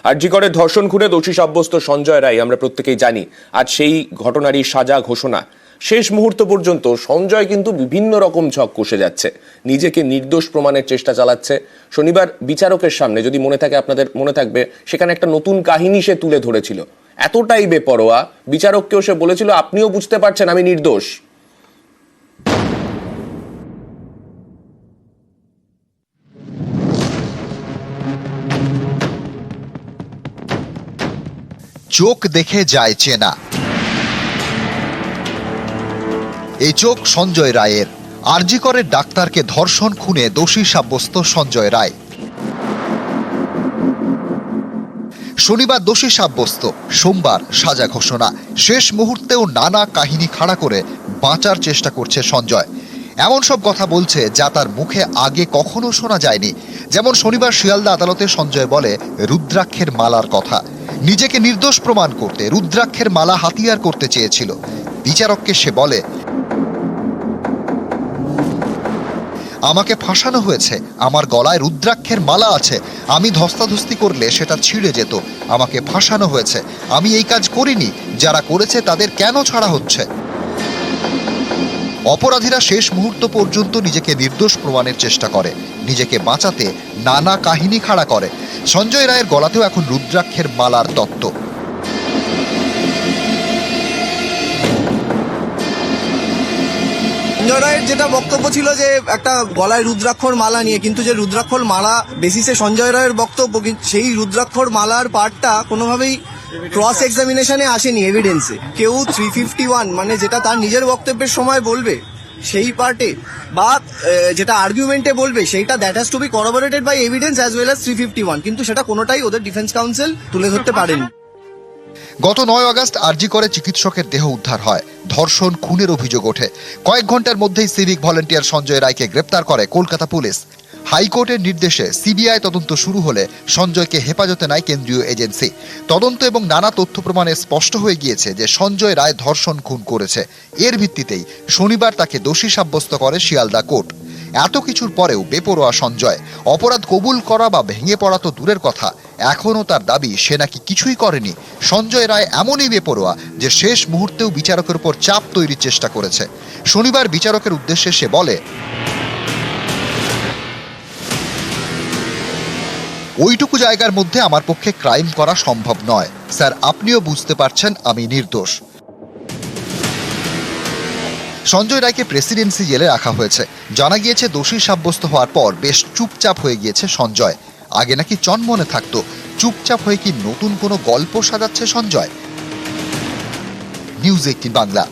আরজি করে ধর্ষণ খুনে দোষী সাব্যস্ত সঞ্জয় রায় আমরা প্রত্যেকেই জানি। আজ সেই ঘটনারই সাজা ঘোষণা। শেষ মুহূর্ত পর্যন্ত সঞ্জয় কিন্তু বিভিন্ন রকম ছক কষে যাচ্ছে, নিজেকে নির্দোষ প্রমাণের চেষ্টা চালাচ্ছে। শনিবার বিচারকের সামনে, যদি মনে থাকে, আপনাদের মনে থাকবে, সেখানে একটা নতুন কাহিনী সে তুলে ধরেছিল। এতটাই বেপরোয়া, বিচারককেও সে বলেছিল আপনিও বুঝতে পারছেন আমি নির্দোষ। চোখ দেখে যায় চেনা। এই চোখ সঞ্জয় রায়ের। আরজি করে ডাক্তারকে ধর্ষণ খুনে দোষী সাব্যস্ত সঞ্জয় রায়। শনিবার দোষী সাব্যস্ত, সোমবার সাজা ঘোষণা। শেষ মুহূর্তেও নানা কাহিনী খাড়া করে বাঁচার চেষ্টা করছে সঞ্জয়। এমন সব কথা বলছে যা তার মুখে আগে কখনো শোনা যায়নি। যেমন শনিবার শিয়ালদা আদালতে সঞ্জয় বলে রুদ্রাক্ষের মালার কথা। নিজেকে নির্দোষ প্রমাণ করতে রুদ্রাক্ষের মালা হাতিয়ার করতে চেয়েছিল। বিচারককে সে বলে, আমাকে ফাঁসানো হয়েছে, আমার গলায় রুদ্রাক্ষের মালা আছে, আমি ধস্তাধস্তি করলে সেটা ছিঁড়ে যেত, আমাকে ফাঁসানো হয়েছে, আমি এই কাজ করিনি, যারা করেছে তাদের কেন ছাড়া হচ্ছে? অপরাধীরা শেষ মুহূর্ত পর্যন্ত নিজেকে নির্দোষ প্রমাণের চেষ্টা করে, নিজেকে বাঁচাতে নানা কাহিনী খাড়া করে। সঞ্জয় রায়ের গলাতেও এখন রুদ্রাক্ষের মালার তত্ত্ব। সঞ্জয় রায়ের যেটা বক্তব্য ছিল যে একটা গলায় রুদ্রাক্ষর মালা নিয়ে, কিন্তু যে রুদ্রাক্ষর মালা বেসিসে সঞ্জয় রায়ের বক্তব্য, সেই রুদ্রাক্ষর মালার পার্টটা কোনোভাবেই ক্রস এক্সামিনেশনে আসেনি এভিডেন্সে। কেউ 351 মানে যেটা তার নিজের বক্তব্যের সময় বলবে সেই পার্টে, বা যেটা আর্গুমেন্টে বলবে, সেইটা that has to be corroborated by evidence as well as 351, কিন্তু সেটা কোনোটাই ওদের ডিফেন্স কাউন্সিল তুলে ধরতে পারেনি। গত 9 আগস্ট আরজি করে চিকিৎসকের দেহ উদ্ধার হয়। ধর্ষণ খুনের অভিযোগ ওঠে। কয়েক ঘন্টার মধ্যেই সিভিক ভলেন্টিয়ার সঞ্জয় রায়কে গ্রেপ্তার করে কলকাতা পুলিশ। হাইকোর্টের নির্দেশে সিবিআই তদন্ত শুরু হলে সঞ্জয়কে হেফাজতে নেয় কেন্দ্রীয় এজেন্সি। তদন্ত এবং নানা তথ্য প্রমাণে স্পষ্ট হয়ে গিয়েছে যে সঞ্জয় রায় ধর্ষণ খুন করেছে। এর ভিত্তিতেই শনিবার তাকে দোষী সাব্যস্ত করে শিয়ালদা কোর্ট। এত কিছুর পরেও বেপরোয়া সঞ্জয়। অপরাধ কবুল করা বা ভেঙে পড়া তো দূরের কথা, এখনও তার দাবি সে নাকি কিছুই করেনি। সঞ্জয় রায় এমনই বেপরোয়া যে শেষ মুহূর্তেও বিচারকের উপর চাপ তৈরির চেষ্টা করেছে। শনিবার বিচারকের উদ্দেশ্যে সে বলে, ওইটুকু জায়গার মধ্যে আমার পক্ষে ক্রাইম করা সম্ভব নয় স্যার, আপনিও বুঝতে পারছেন আমি নির্দোষ। সঞ্জয় রায়কে প্রেসিডেন্সি জেলে রাখা হয়েছে। জানা গিয়েছে দোষী সাব্যস্ত হওয়ার পর বেশ চুপচাপ হয়ে গিয়েছে সঞ্জয়। আগে নাকি চনমনে থাকতো। চুপচাপ হয়ে কি নতুন কোনো গল্প সাজাচ্ছে সঞ্জয়? নিউজ 18 বাংলা।